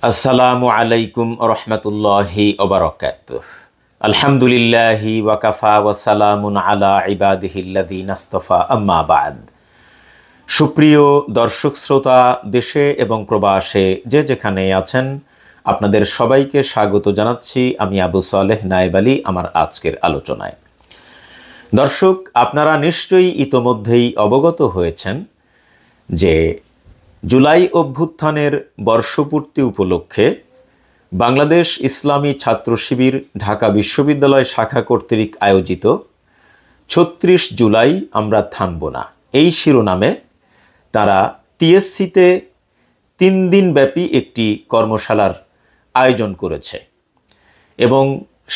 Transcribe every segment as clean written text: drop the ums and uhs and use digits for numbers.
আসসালামু আলাইকুম রহমতুল্লাহি ওবারাকাতুহ। আলহামদুলিল্লাহি ওয়াকাফা ওয়াসালামুন আলা ইবাদিহিল্লাযীনা ইসতাফা আম্মা বা'দ। সুপ্রিয় দর্শক শ্রোতা, দেশে এবং প্রবাসে যে যেখানে আছেন, আপনাদের সবাইকে স্বাগত জানাচ্ছি আমি আবু সালেহ নায়েব আলী আমার আজকের আলোচনায়। দর্শক, আপনারা নিশ্চয়ই ইতোমধ্যেই অবগত হয়েছেন যে জুলাই অভ্যুত্থানের বর্ষপূর্তি উপলক্ষে বাংলাদেশ ইসলামী ছাত্র শিবির ঢাকা বিশ্ববিদ্যালয় শাখা কর্তৃক আয়োজিত ৩৬ জুলাই আমরা থামব না এই শিরোনামে তারা টিএসসিতে ৩ দিনব্যাপী একটি কর্মশালার আয়োজন করেছে এবং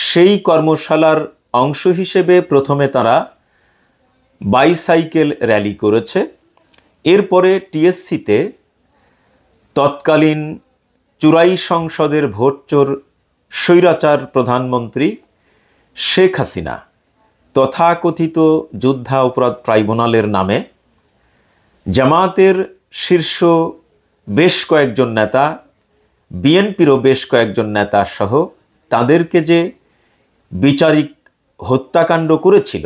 সেই কর্মশালার অংশ হিসেবে প্রথমে তারা বাইসাইকেল র্যালি করেছে। এরপরে টিএসসিতে তৎকালীন চুরাই সংসদের ভোটচোর স্বৈরাচার প্রধানমন্ত্রী শেখ হাসিনা তথাকথিত যুদ্ধাপরাধ ট্রাইব্যুনালের নামে জামায়াতের শীর্ষ বেশ কয়েকজন নেতা, বিএনপিরও বেশ কয়েকজন নেতা সহ তাদেরকে যে বিচারিক হত্যাকাণ্ড করেছিল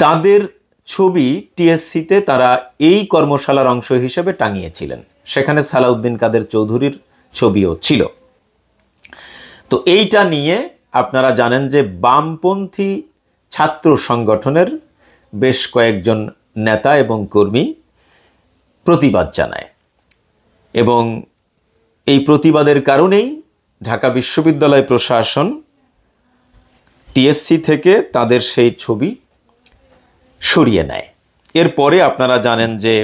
তাদের ছবি টিএসসিতে তারা এই কর্মশালার অংশ হিসেবে টাঙিয়েছিলেন। সেখানে সালাউদ্দিন কাদের চৌধুরীর ছবিও ছিল। তো এইটা নিয়ে আপনারা জানেন যে বামপন্থী ছাত্র সংগঠনের বেশ কয়েকজন নেতা এবং কর্মী প্রতিবাদ জানায় এবং এই প্রতিবাদের কারণেই ঢাকা বিশ্ববিদ্যালয় প্রশাসন টিএসসি থেকে তাদের সেই ছবি সরিয়ে নেয়। এরপরে আপনারা জানেন যে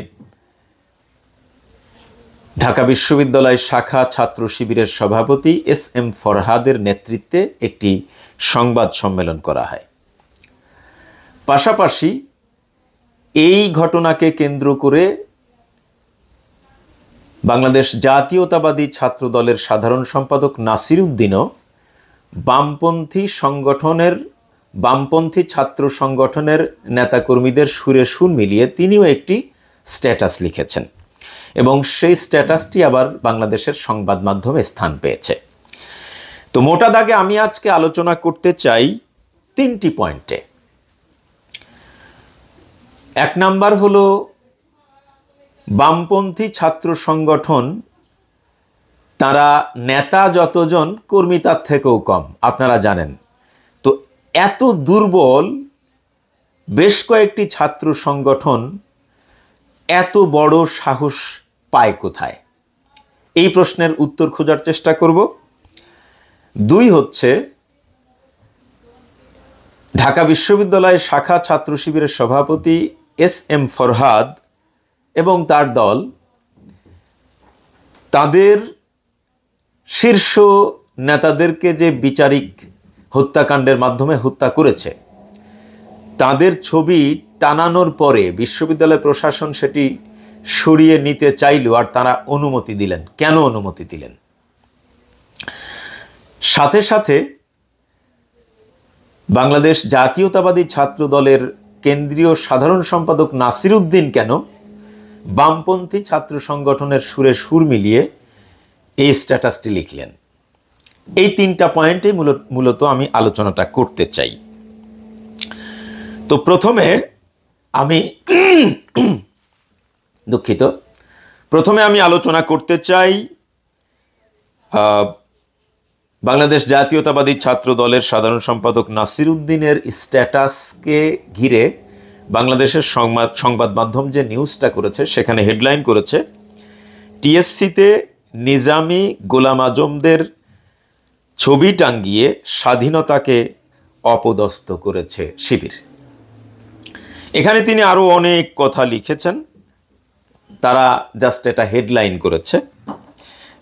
ঢাকা বিশ্ববিদ্যালয় শাখা ছাত্র শিবিরের সভাপতি এস.এম. ফরহাদের নেতৃত্বে একটি সংবাদ সম্মেলন করা হয়। পাশাপাশি এই ঘটনাকে কেন্দ্র করে বাংলাদেশ জাতীয়তাবাদী ছাত্র দলের সাধারণ সম্পাদক নাসির উদ্দিনও বামপন্থী ছাত্র সংগঠনের নেতাকর্মীদের সুরে সুর মিলিয়ে তিনিও একটি স্ট্যাটাস লিখেছেন এবং সেই স্ট্যাটাসটি আবার বাংলাদেশের সংবাদ মাধ্যমে স্থান পেয়েছে। তো মোটা দাগে আমি আজকে আলোচনা করতে চাই 3টি পয়েন্টে। 1 নাম্বার হলো বামপন্থী ছাত্র সংগঠন, তারা নেতা যতজন কর্মী তার থেকেও কম, আপনারা জানেন। তো এত দুর্বল বেশ কয়েকটি ছাত্র সংগঠন এত বড় সাহস পায় কোথায়? এই প্রশ্নের উত্তর খোঁজার চেষ্টা করব। 2 হচ্ছে ঢাকা বিশ্ববিদ্যালয় শাখা ছাত্র শিবিরের সভাপতি এস.এম. ফরহাদ এবং তার দল তাদের শীর্ষ নেতাদেরকে যে বিচারিক হত্যাকাণ্ডের মাধ্যমে হত্যা করেছে তাদের ছবি টানানোর পরে বিশ্ববিদ্যালয় প্রশাসন সেটি সরিয়ে নিতে চাইল আর তারা অনুমতি দিলেন। কেন অনুমতি দিলেন? সাথে সাথে বাংলাদেশ জাতীয়তাবাদী ছাত্র দলের কেন্দ্রীয় সাধারণ সম্পাদক নাসির উদ্দিন কেন বামপন্থী ছাত্র সংগঠনের সুরে সুর মিলিয়ে এই স্ট্যাটাসটি লিখলেন? এই 3টা পয়েন্টে মূলত আমি আলোচনাটা করতে চাই। তো প্রথমে আমি আলোচনা করতে চাই বাংলাদেশ জাতীয়তাবাদী ছাত্র দলের সাধারণ সম্পাদক নাসির উদ্দিনের স্ট্যাটাসকে ঘিরে বাংলাদেশের সংবাদ মাধ্যম যে নিউজটা করেছে সেখানে হেডলাইন করেছে, টিএসসিতে নিজামী গোলাম আজমদের ছবি টাঙ্গিয়ে স্বাধীনতাকে অপদস্থ করেছে শিবির। এখানে তিনি আরো অনেক কথা লিখেছেন, তারা জাস্ট এটা হেডলাইন করেছে।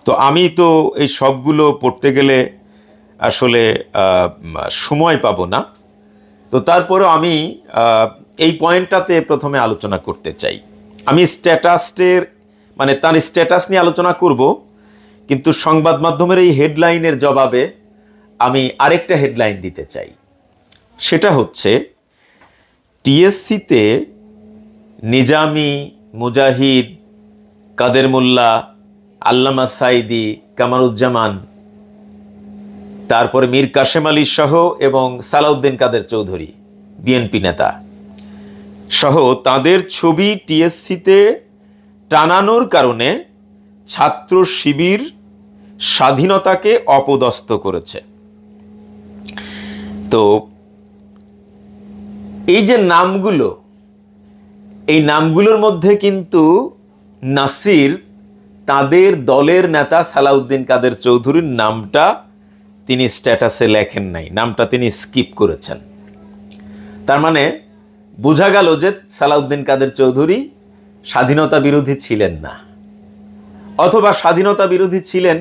তো আমি তো এই সবগুলো পড়তে গেলে আসলে সময় পাবো না। তো তারপরেও আমি এই পয়েন্টটাতে প্রথমে আলোচনা করতে চাই। আমি তার স্ট্যাটাস নিয়ে আলোচনা করব, কিন্তু সংবাদ মাধ্যমের এই হেডলাইনের জবাবে আমি আরেকটা হেডলাইন দিতে চাই। সেটা হচ্ছে টিএসসিতে নিজামী, মুজাহিদ, কাদের মোল্লা আল্লামা সাইদি, কামারুজ্জামান, তারপরে মীর কাশেম আলী সহ এবং সালাউদ্দিন কাদের চৌধুরী বিএনপি নেতা সহ তাদের ছবি টিএসসিতে টানানোর কারণে ছাত্র শিবির স্বাধীনতাকে অপদস্থ করেছে। তো এই যে নামগুলো, এই নামগুলোর মধ্যে কিন্তু নাসির তাদের দলের নেতা সালাউদ্দিন কাদের চৌধুরীর নামটা তিনি স্ট্যাটাসে লেখেন নাই, নামটা তিনি স্কিপ করেছেন। তার মানে বোঝা গেল যে সালাউদ্দিন কাদের চৌধুরী স্বাধীনতা বিরোধী ছিলেন না, অথবা স্বাধীনতা বিরোধী ছিলেন,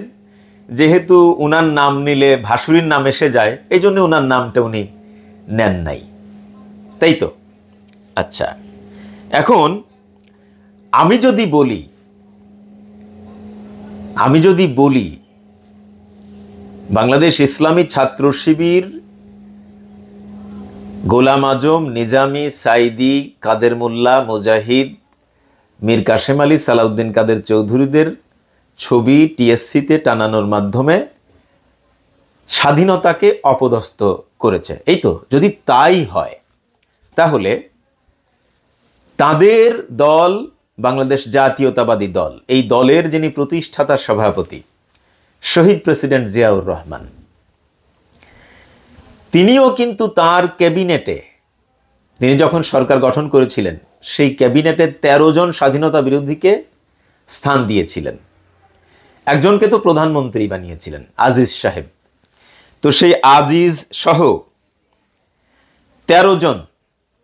যেহেতু উনার নাম নিলে ভাসুরীর নাম এসে যায়, এই জন্য উনার নামটা উনি নেন নাই, তাই তো? আচ্ছা, এখন আমি যদি বলি বাংলাদেশ ইসলামী ছাত্র শিবির গোলাম আজম, নিজামী, সাইদি, কাদের মোল্লা, মুজাহিদ, মীর কাশেম আলী, সালাউদ্দিন কাদের চৌধুরীদের ছবি টিএসসিতে টানানোর মাধ্যমে স্বাধীনতাকে অপদস্থ করেছে, এই তো? যদি তাই হয় তাহলে তাদের দল বাংলাদেশ জাতীয়তাবাদী দল, এই দলের যিনি প্রতিষ্ঠাতা সভাপতি শহীদ প্রেসিডেন্ট জিয়াউর রহমান, তিনিও কিন্তু তার ক্যাবিনেটে, তিনি যখন সরকার গঠন করেছিলেন সেই ক্যাবিনেটে 13 জন স্বাধীনতা বিরোধীকে স্থান দিয়েছিলেন। একজনকে তো প্রধানমন্ত্রী বানিয়েছিলেন, আজিজ সাহেব। তো সেই আজিজ সহ 13 জন,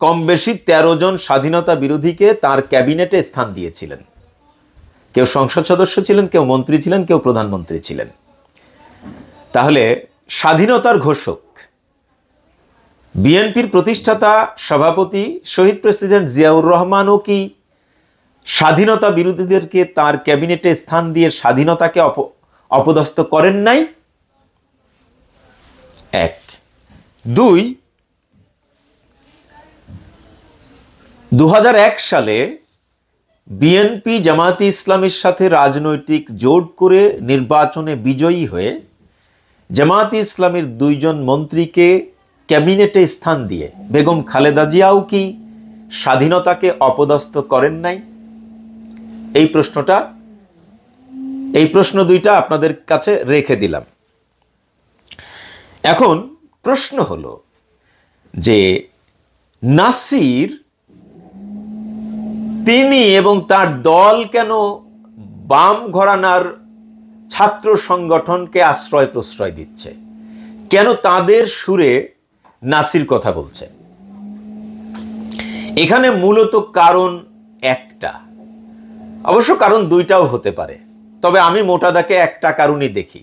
কম বেশি 13 জন স্বাধীনতা বিরোধীকে তার ক্যাবিনেটে স্থান দিয়েছিলেন। কেউ সংসদ সদস্য ছিলেন, কেউ মন্ত্রী ছিলেন, কেউ প্রধানমন্ত্রী ছিলেন। তাহলে স্বাধীনতার ঘোষক বিএনপির প্রতিষ্ঠাতা সভাপতি শহীদ প্রেসিডেন্ট জিয়াউর রহমানও কি স্বাধীনতা বিরোধীদেরকে তার ক্যাবিনেটে স্থান দিয়ে স্বাধীনতাকে অপদস্থ করেন নাই? এক। দুই, 2001 সালে বিএনপি জামায়াতে ইসলামের সাথে রাজনৈতিক জোট করে নির্বাচনে বিজয়ী হয়ে জামায়াতে ইসলামের 2 জন মন্ত্রীকে ক্যাবিনেটে স্থান দিয়ে বেগম খালেদা জিয়াও কি স্বাধীনতাকে অপদস্থ করেন নাই? এই প্রশ্ন দুইটা আপনাদের কাছে রেখে দিলাম। এখন প্রশ্ন হলো যে নাসির তিনি এবং তার দল কেন বাম ঘরানার ছাত্র সংগঠনকে আশ্রয় প্রশ্রয় দিচ্ছে? কেন তাদের সুরে নাসির কথা বলছে? এখানে মূলত কারণ একটা, অবশ্য কারণ দুইটাও হতে পারে, তবে আমি মোটা দাগে একটা কারণই দেখি।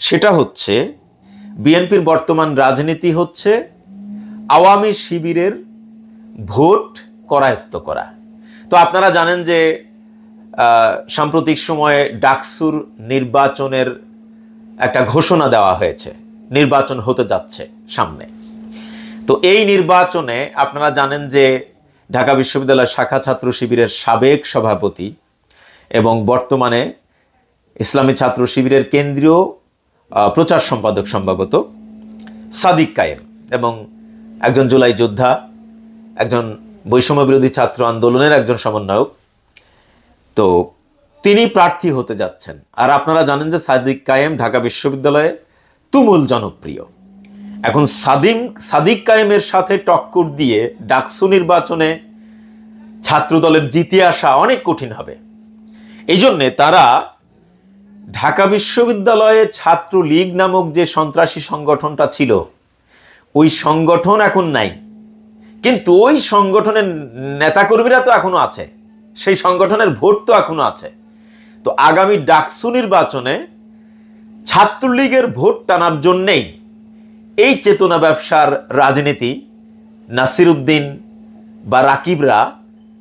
সেটা হচ্ছে বিএনপির বর্তমান রাজনীতি হচ্ছে আওয়ামী শিবিরের ভোট করায়ত্ত করা। তো আপনারা জানেন যে সাম্প্রতিক সময়ে ডাকসুর নির্বাচনের একটা ঘোষণা দেওয়া হয়েছে, নির্বাচন হতে যাচ্ছে সামনে। তো এই নির্বাচনে আপনারা জানেন যে ঢাকা বিশ্ববিদ্যালয় শাখা ছাত্র শিবিরের সাবেক সভাপতি এবং বর্তমানে ইসলামী ছাত্র শিবিরের কেন্দ্রীয় প্রচার সম্পাদক সম্ভবত সাদিক কায়েম এবং একজন জুলাই যোদ্ধা, একজন বৈষম্য বিরোধী ছাত্র আন্দোলনের একজন সমন্বয়ক, তো তিনি প্রার্থী হতে যাচ্ছেন। আর আপনারা জানেন যে সাদিক কায়েম ঢাকা বিশ্ববিদ্যালয়ে তুমুল জনপ্রিয়। এখন সাদিক কায়েমের সাথে টক্কর দিয়ে ডাকসু নির্বাচনে ছাত্রদলের জিতে আসা অনেক কঠিন হবে। এই জন্যে তারা ঢাকা বিশ্ববিদ্যালয়ে ছাত্র লীগ নামক যে সন্ত্রাসী সংগঠনটা ছিল, ওই সংগঠন এখন নাই, কিন্তু ওই সংগঠনের নেতাকর্মীরা তো এখনো আছে, সেই সংগঠনের ভোট তো এখনো আছে। তো আগামী ডাকসু নির্বাচনে ছাত্রলীগের ভোট টানার জন্যেই এই চেতনা ব্যবসার রাজনীতি নাসির উদ্দিন বা রাকিবরা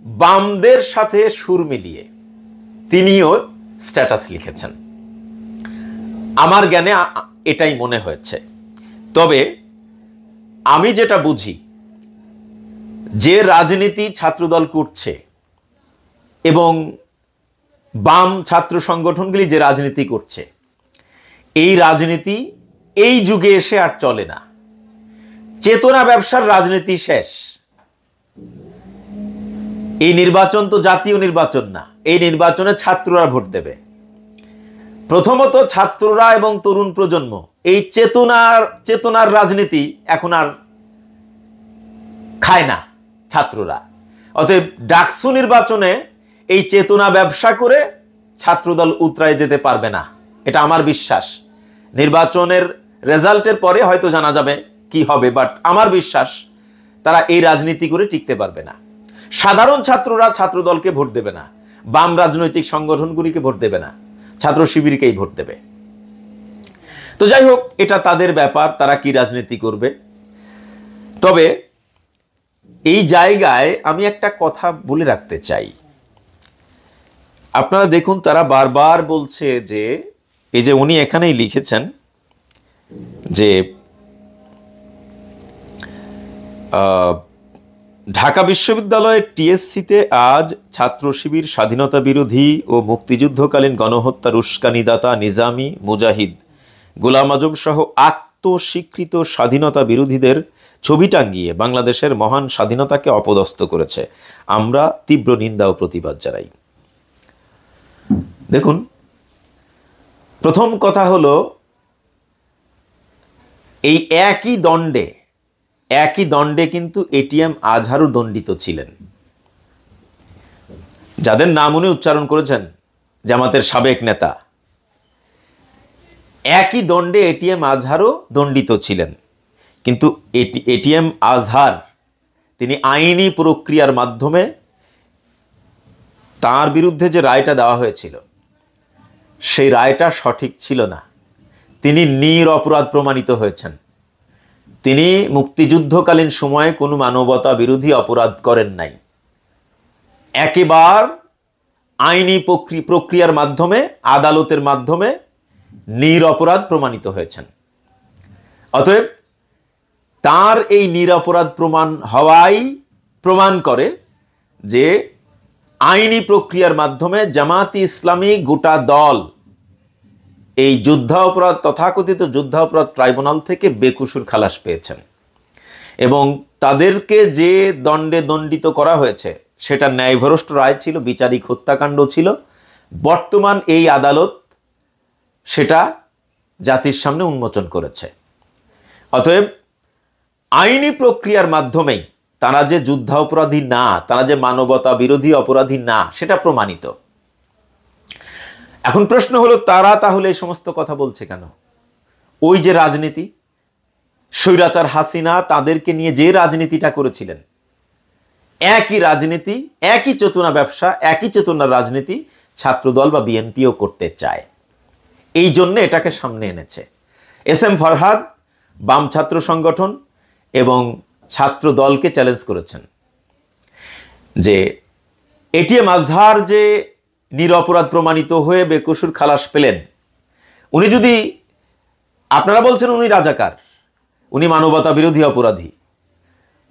বামদের সাথে সুর মিলিয়ে তিনিও স্ট্যাটাস লিখেছেন। আমার জ্ঞানে এটাই মনে হয়েছে। তবে আমি যেটা বুঝি, যে রাজনীতি ছাত্রদল করছে এবং বাম ছাত্র সংগঠনগুলি যে রাজনীতি করছে, এই রাজনীতি এই যুগে এসে আর চলে না। চেতনা ব্যবসার রাজনীতি শেষ। এই নির্বাচন তো জাতীয় নির্বাচন না, এই নির্বাচনে ছাত্ররা ভোট দেবে। প্রথমত ছাত্ররা এবং তরুণ প্রজন্ম এই চেতনার রাজনীতি এখন আর খায় না ছাত্ররা। অতএব ডাকসু নির্বাচনে এই চেতনা ব্যবসা করে ছাত্রদল উতরায় যেতে পারবে না, এটা আমার বিশ্বাস। নির্বাচনের রেজাল্টের পরে হয়তো জানা যাবে কি হবে, বাট আমার বিশ্বাস তারা এই রাজনীতি করে টিকতে পারবে না। সাধারণ ছাত্ররা ছাত্রদলকে ভোট দেবে না, বাম রাজনৈতিক সংগঠনগুলিকে ভোট দেবে না, ছাত্র শিবিরকেই ভোট দেবে। তো যাই হোক, এটা তাদের ব্যাপার, তারা কি রাজনীতি করবে। তবে এই জায়গায় আমি একটা কথা বলে রাখতে চাই। আপনারা দেখুন, তারা বারবার বলছে যে, এই যে উনি এখানেই লিখেছেন যে ঢাকা বিশ্ববিদ্যালয়ের টিএসসিতে আজ ছাত্র শিবির, স্বাধীনতা বিরোধী ও মুক্তিযুদ্ধকালীন গণহত্যার উস্কানিদাতা নিজামী, মুজাহিদ, গোলাম আজম সহ আত্মস্বীকৃত স্বাধীনতা বিরোধীদের ছবি টাঙ্গিয়ে বাংলাদেশের মহান স্বাধীনতাকে অপদস্থ করেছে। আমরা তীব্র নিন্দা ও প্রতিবাদ জানাই। দেখুন, প্রথম কথা হলো, এই একই দণ্ডে কিন্তু এটিএম আজহারও দণ্ডিত ছিলেন, যাদের নাম উনি উচ্চারণ করেছেন, জামাতের সাবেক নেতা। একই দণ্ডে এটিএম আজহারও দণ্ডিত ছিলেন, কিন্তু এটিএম আজহার তিনি আইনি প্রক্রিয়ার মাধ্যমে তার বিরুদ্ধে যে রায়টা দেওয়া হয়েছিল সেই রায়টা সঠিক ছিল না। তিনি নিরপরাধ প্রমাণিত হয়েছেন। তিনি মুক্তিযুদ্ধকালীন সময়ে কোনো মানবতা বিরোধী অপরাধ করেন নাই, একেবারে আইনি প্রক্রিয়ার মাধ্যমে, আদালতের মাধ্যমে নিরপরাধ প্রমাণিত হয়েছেন। অতএব তার এই নিরপরাধ প্রমাণ হওয়াই প্রমাণ করে যে আইনি প্রক্রিয়ার মাধ্যমে জামাতি ইসলামী গোটা দল এই যুদ্ধাপরাধ, তথাকথিত যুদ্ধাপরাধ ট্রাইব্যুনাল থেকে বেকসুর খালাস পেয়েছেন, এবং তাদেরকে যে দণ্ডে দণ্ডিত করা হয়েছে সেটা ন্যায়ভ্রষ্ট রায় ছিল, বিচারিক হত্যাকাণ্ড ছিল। বর্তমান এই আদালত সেটা জাতির সামনে উন্মোচন করেছে। অতএব আইনি প্রক্রিয়ার মাধ্যমেই তারা যে যুদ্ধাপরাধী না, তারা যে মানবতা বিরোধী অপরাধী না, সেটা প্রমাণিত। এখন প্রশ্ন হলো, তারা তাহলে এই সমস্ত কথা বলছে কেন? ওই যে রাজনীতি, স্বৈরাচার হাসিনা তাদেরকে নিয়ে যে রাজনীতিটা করেছিলেন, একই রাজনীতি, একই চেতনা ব্যবসা, একই চেতনার রাজনীতি ছাত্রদল বা বিএনপিও করতে চায়। এই জন্য এটাকে সামনে এনেছে। এস এম ফরহাদ বাম ছাত্র সংগঠন এবং ছাত্র দলকে চ্যালেঞ্জ করেছেন যে এটিএম আজহার যে নিরপরাধ প্রমাণিত হয়ে বেকসুর খালাস পেলেন, উনি যদি, আপনারা বলছেন উনি রাজাকার, উনি মানবতা বিরোধী অপরাধী,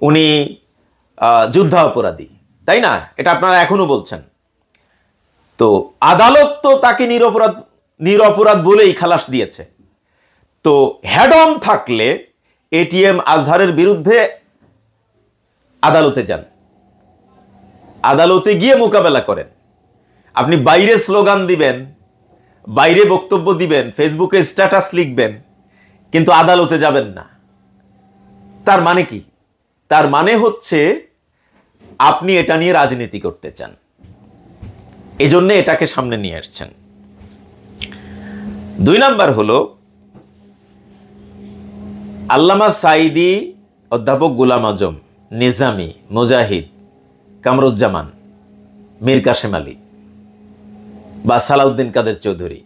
উনি যুদ্ধা অপরাধী, তাই না? এটা আপনারা এখনো বলছেন। তো আদালত তো তাকে নিরপরাধ বলেই খালাস দিয়েছে। তো হেড অন থাকলে এটিএম আজহারের বিরুদ্ধে আদালতে যান, আদালতে গিয়ে মোকাবেলা করেন। আপনি বাইরে স্লোগান দিবেন, বাইরে বক্তব্য দিবেন, ফেসবুকে স্ট্যাটাস লিখবেন, কিন্তু আদালতে যাবেন না। তার মানে কি? তার মানে হচ্ছে আপনি এটা নিয়ে রাজনীতি করতে চান, এজন্য এটাকে সামনে নিয়ে আসছেন। 2 নাম্বার হলো, আল্লামা সাঈদী, অধ্যাপক গোলাম আজম, নিজামী, মুজাহিদ, কামরুজ্জামান, মীর কাসেম আলী বা সালাউদ্দিন কাদের চৌধুরী,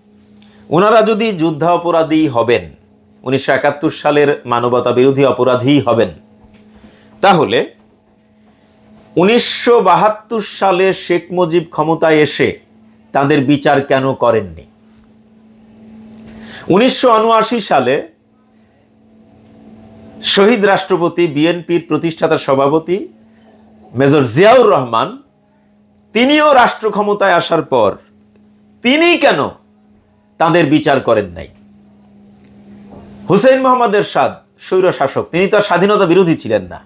ওনারা যদি যুদ্ধাপরাধী হবেন, 1971 সালের মানবতা বিরোধী অপরাধী হবেন, তাহলে 1972 সালে শেখ মুজিব ক্ষমতায় এসে তাদের বিচার কেন করেননি? 1979 সালে শহীদ রাষ্ট্রপতি, বিএনপির প্রতিষ্ঠাতা সভাপতি মেজর জিয়াউর রহমান, তিনিও রাষ্ট্র ক্ষমতায় আসার পর তিনি কেন তাদের বিচার করেন নাই? হুসেইন মোহাম্মদ এরশাদ স্বৈর শাসক, তিনি তো স্বাধীনতা বিরোধী ছিলেন না,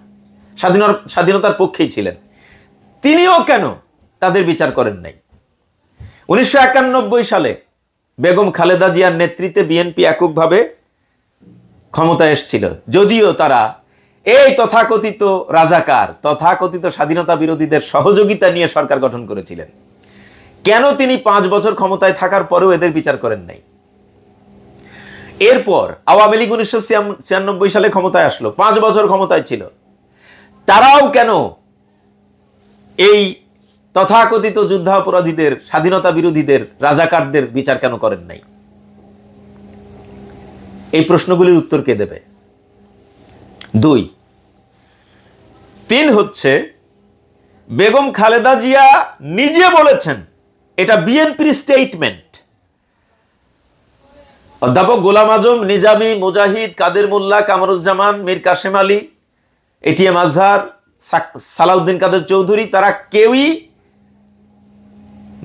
স্বাধীনতার পক্ষেই ছিলেন, তিনিও কেন তাদের বিচার করেন নাই? 1991 সালে বেগম খালেদা জিয়ার নেতৃত্বে বিএনপি এককভাবে ক্ষমতায় এসেছিল, যদিও তারা এই তথাকথিত রাজাকার, তথাকথিত স্বাধীনতা বিরোধীদের সহযোগিতা নিয়ে সরকার গঠন করেছিলেন। কেন তিনি 5 বছর ক্ষমতায় থাকার পরেও এদের বিচার করেন নাই? এরপর আওয়ামী লীগ 1996 সালে ক্ষমতায় আসলো, 5 বছর ক্ষমতায় ছিল, তারাও কেন এই তথাকথিত যুদ্ধাপরাধীদের, স্বাধীনতা বিরোধীদের, রাজাকারদের বিচার কেন করেন নাই? এই প্রশ্নগুলির উত্তর কে দেবে? 2, 3 হচ্ছে বেগম খালেদা জিয়া নিজে বলেছেন, এটা বিএনপির স্টেটমেন্ট। অধ্যাপক গোলাম আজম, নিজামী, মুজাহিদ, কাদের মোল্লা, কামরুজ্জামান, মীর কাসেম আলী, এটিএম আজহার, সালাউদ্দিন কাদের চৌধুরী, তারা কেউই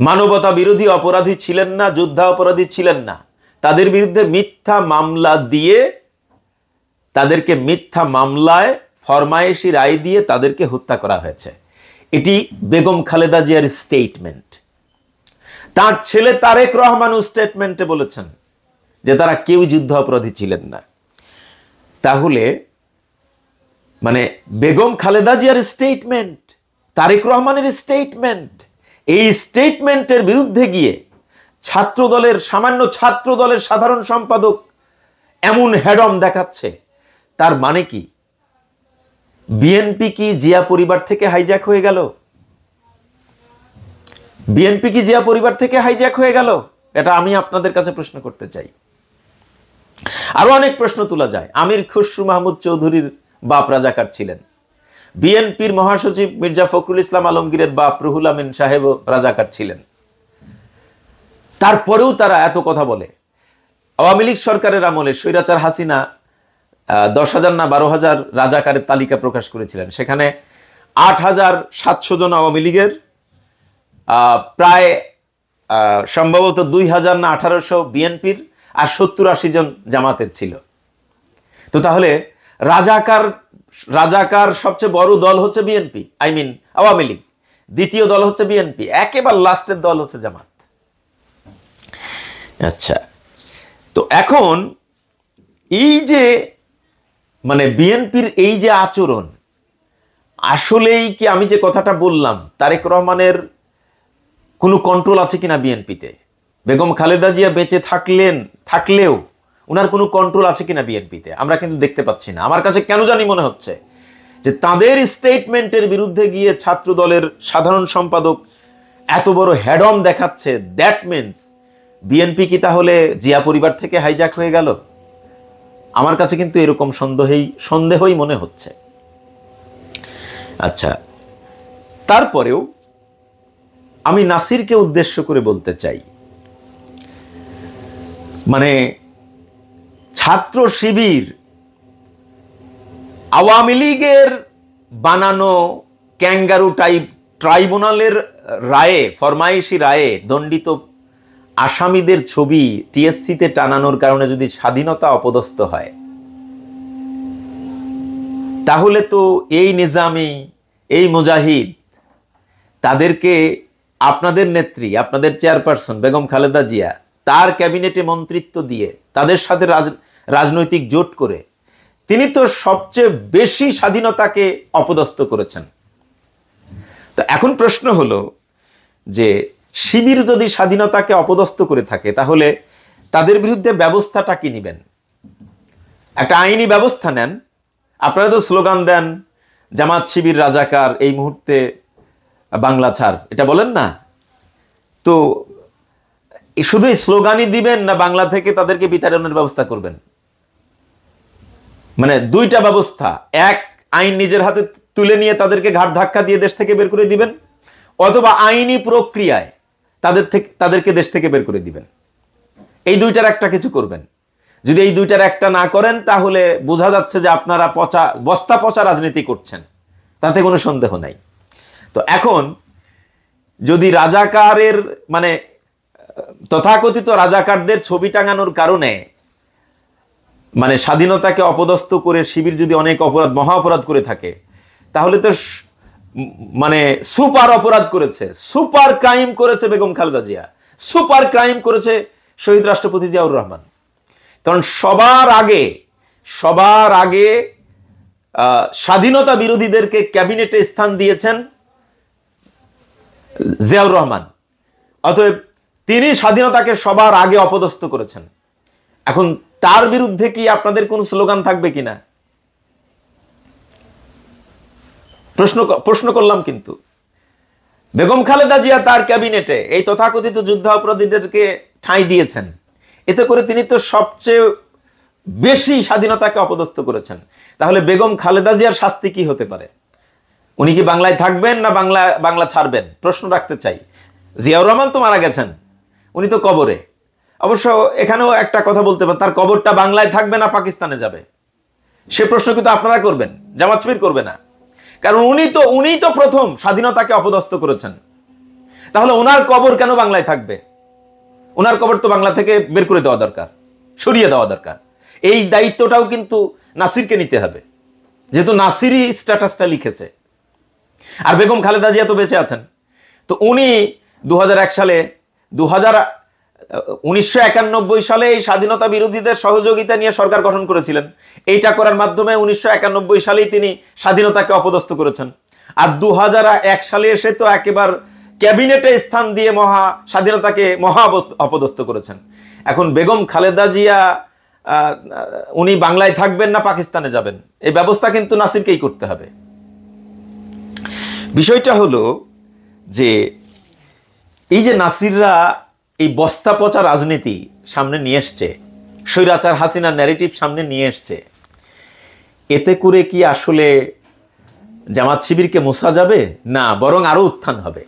মানবতা বিরোধী অপরাধী ছিলেন না, যুদ্ধাপরাধী ছিলেন না। তাদের বিরুদ্ধে মিথ্যা মামলা দিয়ে, তাদেরকে মিথ্যা মামলায় ফরমায়েশি রায় দিয়ে তাদেরকে হত্যা করা হয়েছে। এটি বেগম খালেদা জিয়ার স্টেটমেন্ট। তার ছেলে তারেক রহমানও স্টেটমেন্টে বলেছেন যে তারা কেউ যুদ্ধ অপরাধী ছিলেন না। তাহলে মানে বেগম খালেদা জিয়ার স্টেটমেন্ট, তারেক রহমানের স্টেটমেন্ট, এই স্টেটমেন্টের বিরুদ্ধে গিয়ে সামান্য ছাত্র দলের সাধারণ সম্পাদক এমন হেডম দেখাচ্ছে, তার মানে কি বিএনপি কি জিয়া পরিবার থেকে হাইজ্যাক হয়ে গেল? বিএনপি কি জিয়া পরিবার থেকে হাইজ্যাক হয়ে গেল? এটা আমি আপনাদের কাছে প্রশ্ন করতে চাই। আরো অনেক প্রশ্ন তোলা যায়। আমির খুসরু মাহমুদ চৌধুরীর বাপ রাজাকার ছিলেন, বিএনপির মহাসচিব মির্জা ফখরুল ইসলাম আলমগীরের বাপ রুহুল আমিন সাহেব রাজাকার ছিলেন, তারপরেও তারা এত কথা বলে। আওয়ামী লীগ সরকারের আমলে স্বৈরাচার হাসিনা 10,000 না 12,000 রাজাকারের তালিকা প্রকাশ করেছিলেন। সেখানে 8,700 জন আওয়ামী লীগের, প্রায় সম্ভবত 2,000 না 1,800 বিএনপির, আর 70-80 জন জামাতের ছিল। তো তাহলে রাজাকার সবচেয়ে বড় দল হচ্ছে বিএনপি, আওয়ামী লীগ, দ্বিতীয় দল হচ্ছে বিএনপি, একেবারে লাস্টের দল হচ্ছে জামাত। আচ্ছা, তো এখন এই যে মানে বিএনপির এই যে আচরণ, আসলেই কি আমি যে কথাটা বললাম, তারেক রহমানের কোনো কন্ট্রোল আছে কিনা বিএনপিতে? বেগম খালেদা জিয়া বেঁচে থাকলেও ওনার কোনো কন্ট্রোল আছে কিনা বিএনপিতে? আমরা কিন্তু দেখতে পাচ্ছি না। আমার কাছে কেন জানি মনে হচ্ছে যে তাদের স্টেটমেন্টের বিরুদ্ধে গিয়ে ছাত্র দলের সাধারণ সম্পাদক এত বড় হেডম দেখাচ্ছে, দ্যাট মিনস বিএনপি কি তাহলে জিয়া পরিবার থেকে হাইজ্যাক হয়ে গেল? আমার কাছে কিন্তু এরকম সন্দেহই মনে হচ্ছে। আচ্ছা, তারপরেও আমি নাসিরকে উদ্দেশ্য করে বলতে চাই, মানে ছাত্র শিবির আওয়ামী লীগের বানানো ক্যাঙ্গারু টাইপ ট্রাইব্যুনালের রায়ে, ফরমায়েশি রায়ে দণ্ডিত আসামিদের ছবি টিএসসিতে টানানোর কারণে যদি স্বাধীনতা অপদস্থ হয়, তাহলে তো এই নিজামী, এই মুজাহিদ, তাদেরকে আপনাদের নেত্রী, আপনাদের চেয়ারপারসন বেগম খালেদা জিয়া তার ক্যাবিনেটে মন্ত্রিত্ব দিয়ে, তাদের সাথে রাজনৈতিক জোট করে তিনি তো সবচেয়ে বেশি স্বাধীনতাকে অপদস্থ করেছেন। তো এখন প্রশ্ন হলো যে শিবির যদি স্বাধীনতাকে অপদস্থ করে থাকে, তাহলে তাদের বিরুদ্ধে ব্যবস্থাটা কি নেবেন? একটা আইনি ব্যবস্থা নেন। আপনারা তো স্লোগান দেন জামাত শিবির রাজাকার, এই মুহূর্তে বাংলা ছাড়, এটা বলেন না? তো শুধু এই স্লোগানই দিবেন না বাংলা থেকে তাদেরকে বিতাড়নের ব্যবস্থা করবেন? মানে দুইটা ব্যবস্থা, এক আইন নিজের হাতে তুলে নিয়ে তাদেরকে ঘাট ধাক্কা দিয়ে দেশ থেকে বের করে দিবেন, অথবা আইনি প্রক্রিয়ায় তাদেরকে দেশ থেকে বের করে দিবেন। এই দুইটার একটা কিছু করবেন। যদি এই দুইটার একটা না করেন, তাহলে বোঝা যাচ্ছে যে আপনারা বস্তা পচা রাজনীতি করছেন, তাতে কোনো সন্দেহ নাই। তো এখন যদি রাজাকারের মানে তথাকথিত রাজাকারদের ছবি টাঙানোর কারণে মানে স্বাধীনতাকে অপদস্থ করে শিবির যদি অনেক মহা অপরাধ করে থাকে, তাহলে তো মানে সুপার অপরাধ করেছে, সুপার ক্রাইম করেছে বেগম খালেদা জিয়া, সুপার ক্রাইম করেছে শহীদ রাষ্ট্রপতি জিয়াউর রহমান। কারণ সবার আগে স্বাধীনতা বিরোধীদেরকে ক্যাবিনেটে স্থান দিয়েছেন জিয়াউর রহমান, অতএব তিনি স্বাধীনতাকে সবার আগে অপদস্থ করেছেন। এখন তার বিরুদ্ধে কি আপনাদের কোন স্লোগান থাকবে কিনা প্রশ্ন করলাম। কিন্তু বেগম খালেদা জিয়া তার ক্যাবিনেটে এই তথাকথিত যুদ্ধাপরাধীদেরকে ঠাঁই দিয়েছেন, এতে করে তিনি তো সবচেয়ে বেশি স্বাধীনতাকে অপদস্থ করেছেন। তাহলে বেগম খালেদা জিয়ার শাস্তি কি হতে পারে? উনি কি বাংলায় থাকবেন না বাংলা ছাড়বেন? প্রশ্ন রাখতে চাই। জিয়াউর রহমান তো মারা গেছেন, উনি তো কবরে। অবশ্য এখানেও একটা কথা বলতে পারেন, তার কবরটা বাংলায় থাকবে না পাকিস্তানে যাবে? সে প্রশ্ন কিন্তু আপনারা করবেন, জামাত শিবির করবে না। কারণ উনি তো প্রথম স্বাধীনতাকে অপদস্থ করেছেন। তাহলে ওনার কবর কেন বাংলায় থাকবে? ওনার কবর তো বাংলা থেকে বের করে দেওয়া দরকার, সরিয়ে দেওয়া দরকার। এই দায়িত্বটাও কিন্তু নাসিরকে নিতে হবে, যেহেতু নাসিরই স্ট্যাটাসটা লিখেছে। আর বেগম খালেদা জিয়া তো বেঁচে আছেন। তো উনি 2001 সালে 1991 সালে এই স্বাধীনতা বিরোধীদের সহযোগিতা নিয়ে সরকার গঠন করেছিলেন। এইটা করার মাধ্যমে 1991 সালেই তিনি স্বাধীনতাকে অপদস্থ করেছেন। আর 2001 সালে এসে তো একেবারে ক্যাবিনেটে স্থান দিয়ে স্বাধীনতাকে মহা অপদস্থ করেছেন। এখন বেগম খালেদা জিয়া উনি বাংলায় থাকবেন না পাকিস্তানে যাবেন, এই ব্যবস্থা কিন্তু নাসিরকেই করতে হবে। বিষয়টা হলো যে এই যে নাসিররা এই বস্তা পচা রাজনীতি সামনে নিয়ে এসছে, স্বৈরাচার হাসিনার ন্যারেটিভ সামনে নিয়ে এসছে, এতে করে কি আসলে জামাত শিবিরকে মোছা যাবে? না, বরং আরো উত্থান হবে।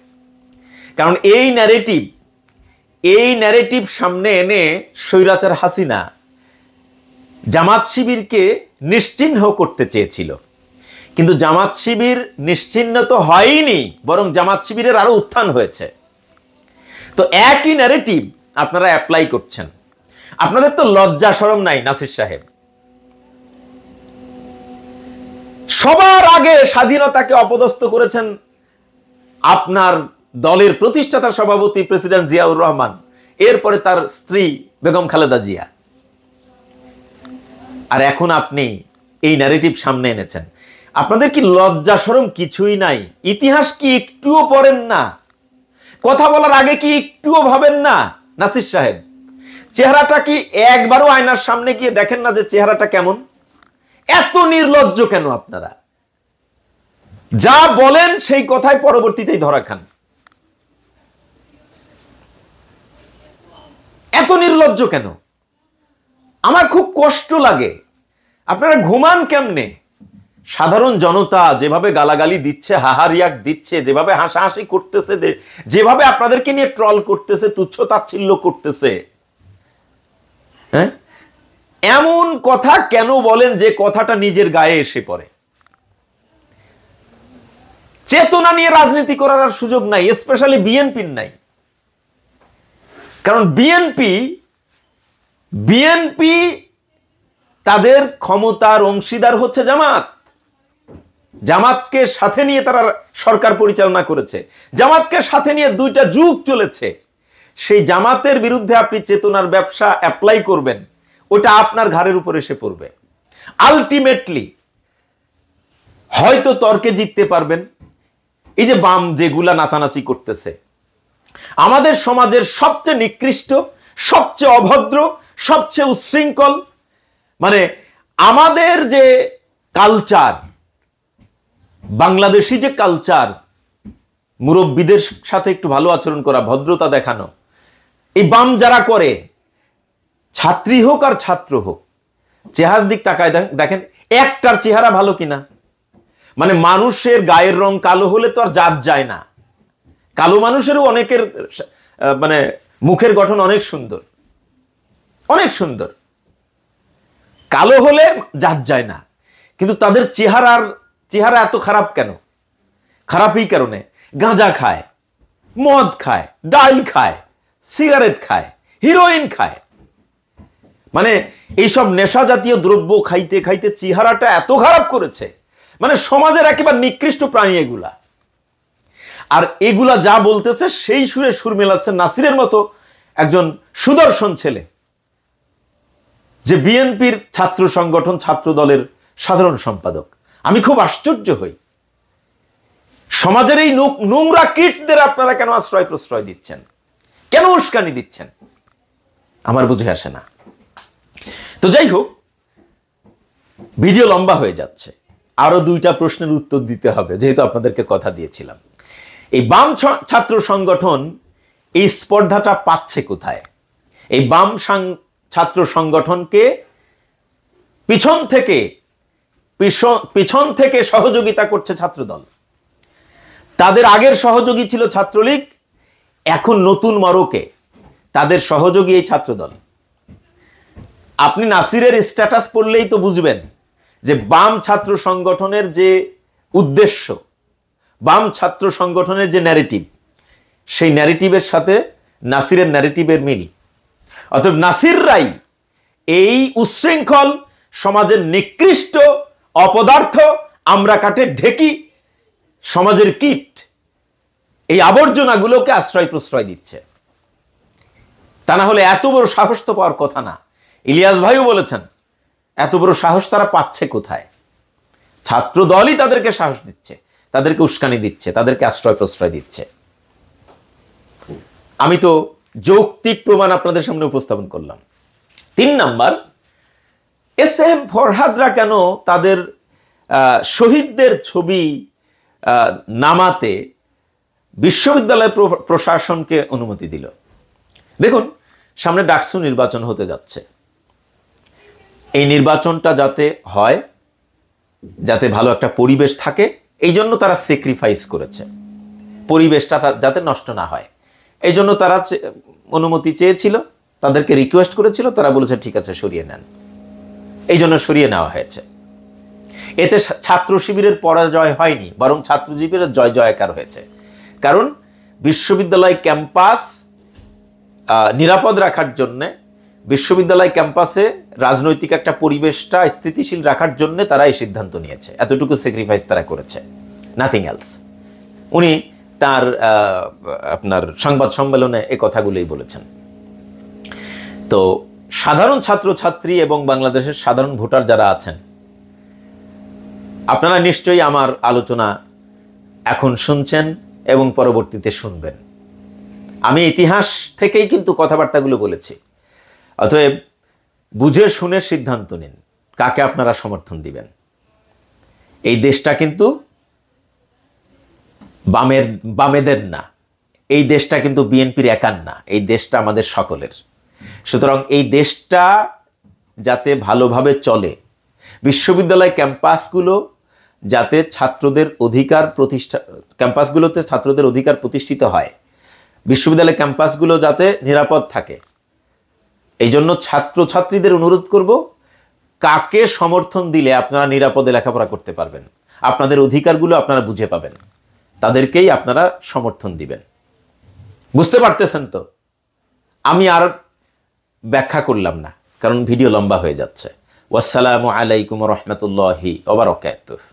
কারণ এই ন্যারেটিভ সামনে এনে স্বৈরাচার হাসিনা জামাত শিবিরকে নিশ্চিহ্ন করতে চেয়েছিল, কিন্তু জামাত শিবির নিশ্চিহ্ন তো হয়নি, বরং জামাত শিবিরের আরো উত্থান হয়েছে। তো একই ন্যারেটিভ আপনারা অ্যাপ্লাই করছেন। আপনাদের তো লজ্জা শরম নাই নাসির সাহেব। সবার আগে স্বাধীনতাকে অপদস্থ করেছেন আপনার দলের প্রতিষ্ঠাতা সভাপতি প্রেসিডেন্ট জিয়াউর রহমান, এরপরে তার স্ত্রী বেগম খালেদা জিয়া। আর এখন আপনি এই ন্যারেটিভ সামনে এনেছেন। আপনাদের কি লজ্জা শরম কিছুই নাই? ইতিহাস কি একটুও পড়েন না? কথা বলার আগে কি একটুও ভাবেন না? নাসির সাহেব, চেহারাটা কি একবারও আয়নার সামনে গিয়ে দেখেন না যে চেহারাটা কেমন? এত নির্লজ্জ কেন আপনারা? যা বলেন সেই কথাই পরবর্তীতেই ধরা খান। এত নির্লজ্জ কেন? আমার খুব কষ্ট লাগে। আপনারা ঘুমান কেমনে? সাধারণ জনতা যেভাবে গালাগালি দিচ্ছে, হাহারিয়াক দিচ্ছে, যেভাবে হাসাহাসি করতেছে, যেভাবে আপনাদেরকে নিয়ে ট্রল করতেছে, তুচ্ছ তাচ্ছিল্য করতেছে, হ্যাঁ, এমন কথা কেন বলেন যে কথাটা নিজের গায়ে এসে পড়ে? চেতনা নিয়ে রাজনীতি করার আর সুযোগ নাই, স্পেশালি বিএনপির নাই। কারণ বিএনপি তাদের ক্ষমতার অংশীদার হচ্ছে জামাতকে সাথে নিয়ে তারা সরকার পরিচালনা করেছে, জামাতকে সাথে নিয়ে 2টা যুগ চলেছে। সেই জামাতের বিরুদ্ধে আপনি চেতনার ব্যবসা অ্যাপ্লাই করবেন, ওটা আপনার ঘাড়ের উপর এসে পড়বে। আলটিমেটলি হয়তো তর্কে জিততে পারবেন। এই যে বাম যেগুলা নাচানাচি করতেছে, আমাদের সমাজের সবচেয়ে নিকৃষ্ট, সবচেয়ে অভদ্র, সবচেয়ে উচ্ছৃঙ্খল, মানে আমাদের যে কালচার, বাংলাদেশি যে কালচার, মুরব্বীদের সাথে একটু ভালো আচরণ করা, ভদ্রতা দেখানো, এই বাম যারা করে, ছাত্রী হোক আর ছাত্র হোক, চেহারার দিক তাকায় দেখেন একটার চেহারা ভালো কিনা। মানে মানুষের গায়ের রং কালো হলে তো আর জাত যায় না। কালো মানুষেরও অনেকের মানে মুখের গঠন অনেক সুন্দর, অনেক সুন্দর, কালো হলে জাত যায় না। কিন্তু তাদের চেহারা এত খারাপ কেন? খারাপ এই কারণে, গাঁজা খায়, মদ খায়, ডাল খায়, সিগারেট খায়, হিরোইন খায়, মানে এইসব নেশা জাতীয় দ্রব্য খাইতে খাইতে চেহারাটা এত খারাপ করেছে, মানে সমাজের একেবারে নিকৃষ্ট প্রাণী এগুলা। আর এগুলা যা বলতেছে সেই সুরে সুর মেলাচ্ছে নাসিরের মতো একজন সুদর্শন ছেলে, যে বিএনপির ছাত্র সংগঠন ছাত্র দলের সাধারণ সম্পাদক। আমি খুব আশ্চর্য হই, সমাজের এই নোংরা কীটদের আপনারা কেন আশ্রয় প্রশ্রয় দিচ্ছেন, কেন উস্কানি দিচ্ছেন, আমার বুঝে আসে না। তো যাই হোক, ভিডিও লম্বা হয়ে যাচ্ছে, আরো 2টা প্রশ্নের উত্তর দিতে হবে, যেহেতু আপনাদেরকে কথা দিয়েছিলাম। এই বাম ছাত্র সংগঠন এই স্পর্ধাটা পাচ্ছে কোথায়? এই বাম ছাত্র সংগঠনকে পিছন থেকে সহযোগিতা করছে ছাত্রদল। তাদের আগের সহযোগী ছিল ছাত্রলীগ, এখন নতুন মরকে তাদের সহযোগী এই ছাত্রদল। আপনি নাসিরের স্ট্যাটাস পড়লেই তো বুঝবেন যে বাম ছাত্র সংগঠনের যে উদ্দেশ্য, বাম ছাত্র সংগঠনের যে ন্যারেটিভ, সেই ন্যারেটিভের সাথে নাসিরের ন্যারেটিভের মিল। অতএব নাসিররাই এই উচ্ছৃঙ্খল সমাজের নিকৃষ্ট অপদার্থ, আমরা কাঠের ঢেকি, সমাজের কীট, এই আবর্জনাগুলোকে আশ্রয় প্রশ্রয় দিচ্ছে। তা না হলে এত বড় সাহস তো পাওয়ার কথা না। ইলিয়াস ভাইও বলেছেন, এত বড় সাহস তারা পাচ্ছে কোথায়? ছাত্র দলই তাদেরকে সাহস দিচ্ছে, তাদেরকে উস্কানি দিচ্ছে, তাদেরকে আশ্রয় প্রশ্রয় দিচ্ছে। আমি তো যৌক্তিক প্রমাণ আপনাদের সামনে উপস্থাপন করলাম। 3 নাম্বার, এসএম ফরহাদরা কেন তাদের শহীদদের ছবি নামাতে বিশ্ববিদ্যালয় প্রশাসনকে অনুমতি দিল? দেখুন, সামনে ডাকসু নির্বাচন হতে যাচ্ছে। এই নির্বাচনটা যাতে হয়, যাতে ভালো একটা পরিবেশ থাকে, এই জন্য তারা স্যাক্রিফাইস করেছে, পরিবেশটা যাতে নষ্ট না হয়। এই জন্য তারা অনুমতি চেয়েছিল, তাদেরকে রিকোয়েস্ট করেছিল, তারা বলেছে ঠিক আছে সরিয়ে নেন, এই জন্য সরিয়ে নেওয়া হয়েছে। এতে ছাত্র শিবিরের পরাজয় হয়নি, বরং ছাত্র শিবিরের জয় জয়কার হয়েছে। কারণ বিশ্ববিদ্যালয় ক্যাম্পাস নিরাপদ রাখার জন্য, বিশ্ববিদ্যালয় ক্যাম্পাসে রাজনৈতিক একটা পরিবেশটা স্থিতিশীল রাখার জন্য তারা এই সিদ্ধান্ত নিয়েছে। এতটুকু স্যাক্রিফাইস তারা করেছে, নাথিং এলস। উনি তার আপনার সংবাদ সম্মেলনে এই কথাগুলোই বলেছেন। তো সাধারণ ছাত্রছাত্রী এবং বাংলাদেশের সাধারণ ভোটার যারা আছেন, আপনারা নিশ্চয়ই আমার আলোচনা এখন শুনছেন এবং পরবর্তীতে শুনবেন। আমি ইতিহাস থেকেই কিন্তু কথাবার্তাগুলো বলেছি। অতএব বুঝে শুনে সিদ্ধান্ত নিন কাকে আপনারা সমর্থন দিবেন। এই দেশটা কিন্তু বামেদের না, এই দেশটা কিন্তু বিএনপির একার না, এই দেশটা আমাদের সকলের। সুতরাং এই দেশটা যাতে ভালোভাবে চলে, বিশ্ববিদ্যালয় ক্যাম্পাসগুলো যাতে ছাত্রদের অধিকার ক্যাম্পাসগুলোতে ছাত্রদের অধিকার প্রতিষ্ঠিত হয়, বিশ্ববিদ্যালয় ক্যাম্পাসগুলো যাতে নিরাপদ থাকে, এই জন্য ছাত্রছাত্রীদের অনুরোধ করব, কাকে সমর্থন দিলে আপনারা নিরাপদে লেখাপড়া করতে পারবেন, আপনাদের অধিকারগুলো আপনারা বুঝে পাবেন, তাদেরকেই আপনারা সমর্থন দিবেন। বুঝতে পারতেছেন তো? আমি আর ব্যাখ্যা করলাম না, কারণ ভিডিও লম্বা হয়ে যাচ্ছে। ওয়াসসালামু আলাইকুম ওয়া রাহমাতুল্লাহি ওয়া বারাকাতুহু।